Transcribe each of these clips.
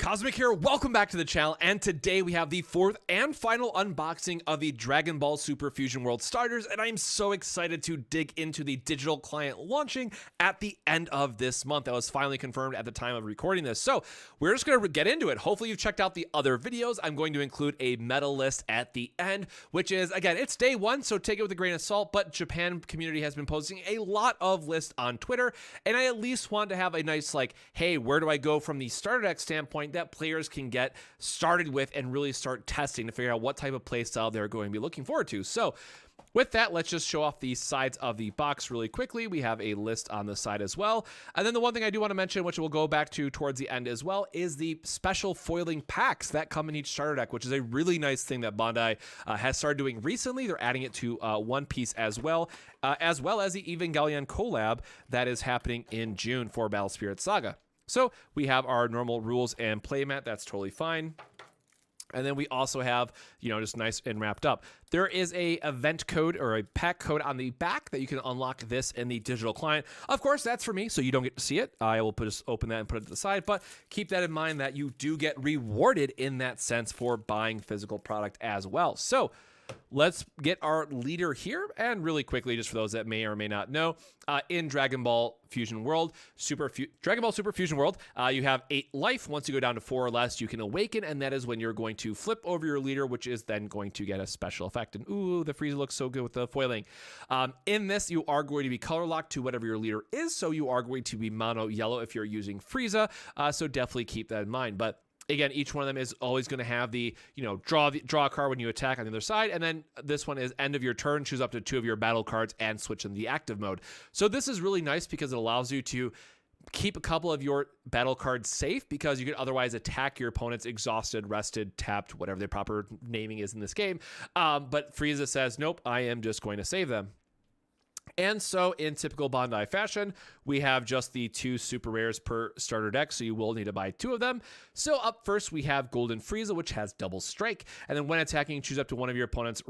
Cosmic here, welcome back to the channel, and today we have the fourth and final unboxing of the Dragon Ball Super Fusion World starters, and I'm so excited to dig into the digital client launching at the end of this month. That was finally confirmed at the time of recording this, so we're just going to get into it. Hopefully you've checked out the other videos. I'm going to include a medal list at the end, which is, again, it's day one, so take it with a grain of salt, but Japan community has been posting a lot of lists on Twitter, and I at least want to have a nice, like, hey, where do I go from the starter deck standpoint that players can get started with and really start testing to figure out what type of play style they're going to be looking forward to. So with that, let's just show off the sides of the box really quickly. We have a list on the side as well. And then the one thing I do want to mention, which we'll go back to towards the end as well, is the special foiling packs that come in each starter deck, which is a really nice thing that Bandai has started doing recently. They're adding it to One Piece as well as the Evangelion collab that is happening in June for Battle Spirit Saga. So we have our normal rules and playmat. That's totally fine. And then we also have, just nice and wrapped up. There is a event code or a pack code on the back that you can unlock this in the digital client. Of course, that's for me, so you don't get to see it. I will just open that and put it to the side, but keep that in mind that you do get rewarded in that sense for buying physical product as well. So let's get our leader here, and really quickly, just for those that may or may not know, in Dragon Ball Fusion World, Dragon Ball Super Fusion World, you have 8 life. Once you go down to 4 or less, you can awaken, and that is when you're going to flip over your leader, which is then going to get a special effect. And ooh, the Frieza looks so good with the foiling. In this, you are going to be color locked to whatever your leader is, so you are going to be mono yellow if you're using Frieza. So definitely keep that in mind. But again, each one of them is always going to have the, draw a card when you attack on the other side. And then this one is end of your turn, choose up to 2 of your battle cards and switch in the active mode. So this is really nice because it allows you to keep a couple of your battle cards safe, because you could otherwise attack your opponents exhausted, rested, tapped, whatever the proper naming is in this game. But Frieza says, nope, I am just going to save them. And so in typical Bandai fashion, we have just the 2 super rares per starter deck, so you will need to buy 2 of them. So up first, we have Golden Frieza, which has double strike. And then when attacking, choose up to one of your opponent's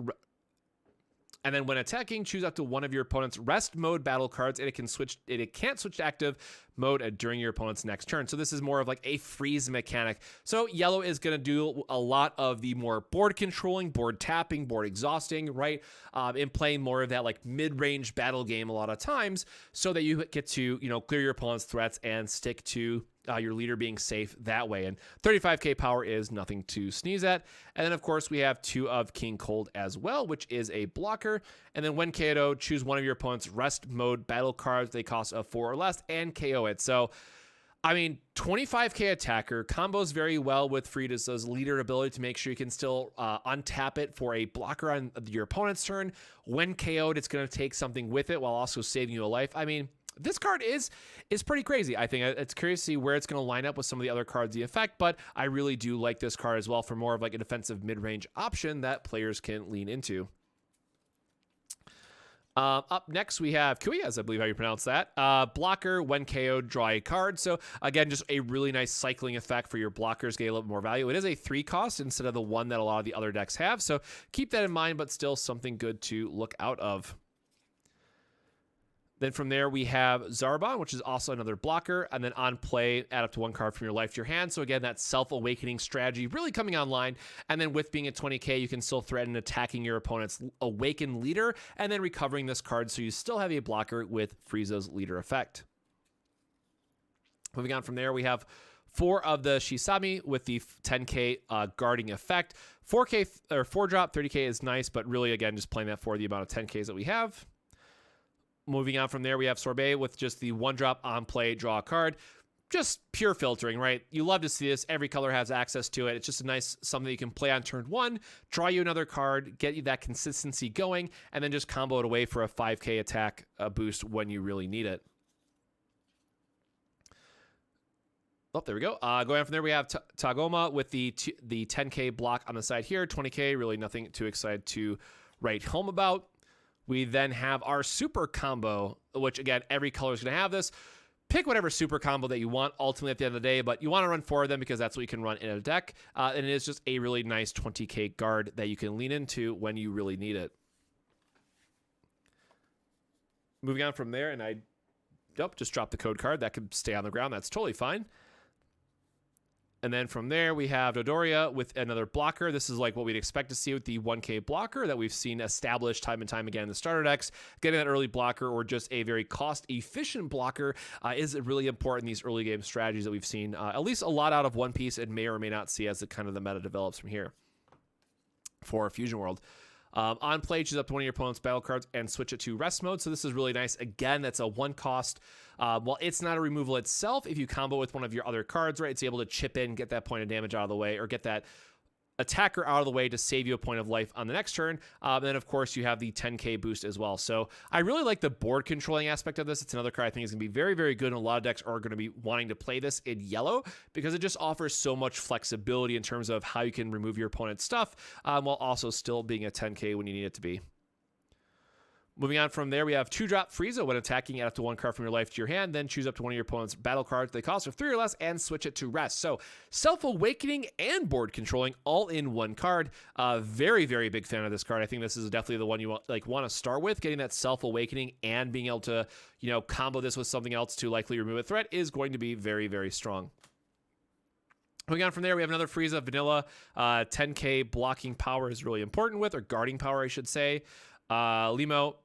rest mode battle cards, and it can't switch to active mode during your opponent's next turn. So this is more of like a freeze mechanic. So yellow is going to do a lot of the more board controlling, board tapping, board exhausting, right? In playing more of that like mid-range battle game a lot of times, so that you get to, clear your opponent's threats and stick to your leader being safe that way. And 35k power is nothing to sneeze at. And then of course we have 2 of King Cold as well, which is a blocker. And then when KO'd, choose one of your opponent's rest mode battle cards. They cost a 4 or less and KO it. So, 25k attacker combos very well with Frieza's leader ability to make sure you can still untap it for a blocker on your opponent's turn. When KO'd, it's going to take something with it while also saving you a life. This card is pretty crazy. I think it's curious to see where it's going to line up with some of the other cards, the effect, but I really do like this card as well for more of like a defensive mid-range option that players can lean into. Up next, we have Kui, as I believe how you pronounce that. Blocker, when KO'd, draw a card. So again, just a really nice cycling effect for your blockers, get a little bit more value. It is a 3 cost instead of the 1 that a lot of the other decks have. So keep that in mind, but still something good to look out of. Then from there, we have Zarbon, which is also another blocker. And then on play, add up to 1 card from your life to your hand. So again, that self-awakening strategy really coming online. And then with being at 20k, you can still threaten attacking your opponent's awakened leader and then recovering this card, so you still have a blocker with Frieza's leader effect. Moving on from there, we have 4 of the Shisami with the 10k guarding effect. 4k or 4 drop, 30k is nice, but really, again, just playing that for the amount of 10ks that we have. Moving on from there, we have Sorbet with just the 1 drop on play, draw a card. Just pure filtering, right? You love to see this. Every color has access to it. It's just a nice something you can play on turn 1, draw you another card, get you that consistency going, and then just combo it away for a 5k attack boost when you really need it. Oh, there we go. Going on from there, we have Tagoma with the 10k block on the side here. 20k, really nothing too excited to write home about. We then have our super combo, which again, every color is going to have this. Pick whatever super combo that you want ultimately at the end of the day, but you want to run 4 of them because that's what you can run in a deck. And it is just a really nice 20k guard that you can lean into when you really need it. Moving on from there, and just dropped the code card. That could stay on the ground. That's totally fine. And then from there, we have Dodoria with another blocker. This is like what we'd expect to see with the 1K blocker that we've seen established time and time again in the starter decks. Getting that early blocker or just a very cost-efficient blocker is really important in these early game strategies that we've seen at least a lot out of One Piece and may or may not see as the kind of the meta develops from here for Fusion World. On play, choose up to one of your opponent's battle cards and switch it to rest mode. So this is really nice. Again, that's a one cost. While it's not a removal itself, if you combo with one of your other cards, right, it's able to chip in, get that point of damage out of the way, or get that attacker out of the way to save you a point of life on the next turn. And then, of course, you have the 10k boost as well. So I really like the board controlling aspect of this. It's another card I think is going to be very, very good, and a lot of decks are going to be wanting to play this in yellow because it just offers so much flexibility in terms of how you can remove your opponent's stuff while also still being a 10k when you need it to be. Moving on from there, we have 2-drop Frieza. When attacking, add up to one card from your life to your hand, then choose up to one of your opponent's battle cards. They cost 3 or less and switch it to rest. So self-awakening and board controlling all in one card. Very, very big fan of this card. I think this is definitely the one you want to start with. Getting that self-awakening and being able to, combo this with something else to likely remove a threat is going to be very, very strong. Moving on from there, we have another Frieza vanilla. 10k blocking power is really important with, or guarding power, I should say. Limo,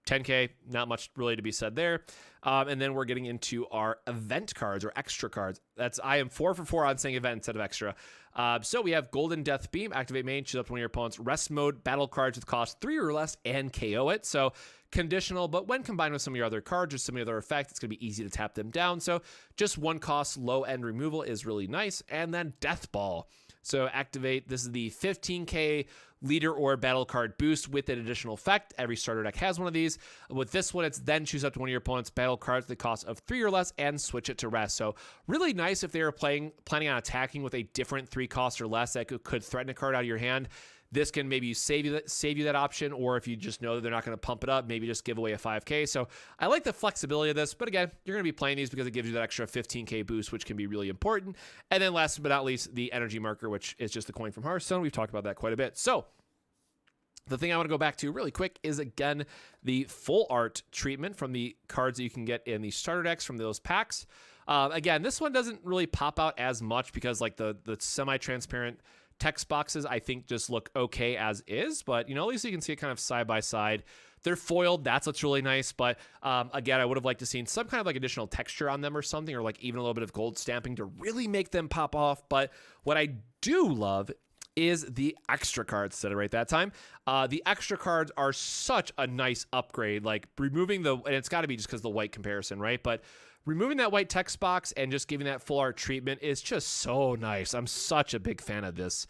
10k, not much really to be said there. And then we're getting into our event cards or extra cards. I am 4 for 4 on saying event instead of extra. So we have Golden Death Beam, activate main, choose up to one of your opponent's rest mode battle cards with cost 3 or less and KO it. So conditional, but when combined with some of your other cards or some of your other effects, it's going to be easy to tap them down. So just one cost low end removal is really nice. And then Death Ball. So activate, this is the 15k leader or battle card boost with an additional effect. Every starter deck has one of these. With this one, it's then choose up to one of your opponent's battle cards at the cost of 3 or less and switch it to rest. So really nice if they are planning on attacking with a different 3 cost or less that could threaten a card out of your hand. This can maybe save you that option, or if you just know that they're not going to pump it up, maybe just give away a 5k. So I like the flexibility of this, but again, you're going to be playing these because it gives you that extra 15k boost, which can be really important. And then last but not least, the energy marker, which is just the coin from Hearthstone. We've talked about that quite a bit. So the thing I want to go back to really quick is, again, the full art treatment from the cards that you can get in the starter decks from those packs. Again, this one doesn't really pop out as much because like the semi-transparent text boxes, I think, just look okay as is, but at least you can see it kind of side by side. They're foiled. That's what's really nice. But again, I would have liked to seen some kind of like additional texture on them or something, or like even a little bit of gold stamping to really make them pop off. But what I do love is the extra cards that I write that time. The extra cards are such a nice upgrade, like removing and it's got to be just because of the white comparison, right? But removing that white text box and just giving that full art treatment is just so nice. I'm such a big fan of this.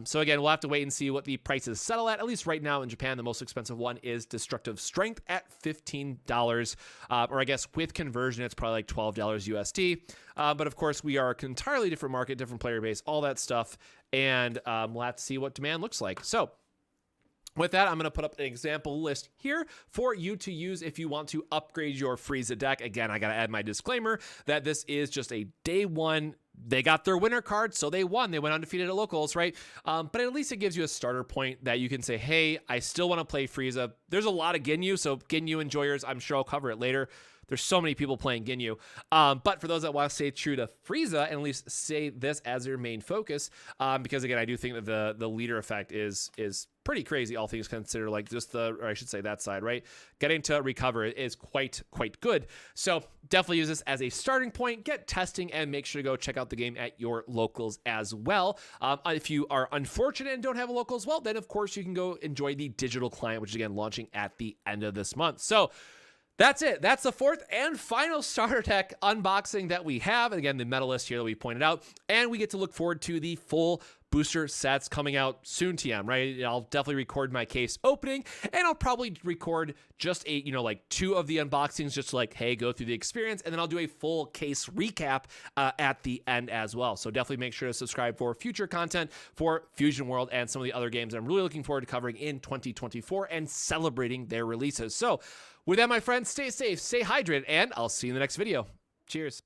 So again, we'll have to wait and see what the prices settle at least right now in Japan. The most expensive one is Destructive Strength at $15, or I guess with conversion, it's probably like $12 USD. But of course, we are an entirely different market, different player base, all that stuff. And we'll have to see what demand looks like. So with that, I'm going to put up an example list here for you to use if you want to upgrade your Frieza deck. Again, I got to add my disclaimer that this is just a day one. They got their winner card, so they won. They went undefeated at locals, right? But at least it gives you a starter point that you can say, hey, I still want to play Frieza. There's a lot of Ginyu, so Ginyu enjoyers, I'm sure I'll cover it later. There's so many people playing Ginyu. But for those that want to stay true to Frieza and at least say this as your main focus, because again, I do think that the leader effect is pretty crazy, all things considered, like just or I should say that side, right? Getting to recover is quite good. So definitely use this as a starting point, get testing, and make sure to go check out the game at your locals as well. If you are unfortunate and don't have a local as well, then of course you can go enjoy the digital client, which is again launching at the end of this month. So that's it. That's the fourth and final starter deck unboxing that we have. And again, the meta list here that we pointed out. And we get to look forward to the full booster sets coming out soon, TM, right? I'll definitely record my case opening, and I'll probably record just like 2 of the unboxings, just like, hey, go through the experience. And then I'll do a full case recap at the end as well. So definitely make sure to subscribe for future content for Fusion World and some of the other games I'm really looking forward to covering in 2024 and celebrating their releases. So with that, my friends, stay safe, stay hydrated, and I'll see you in the next video. Cheers.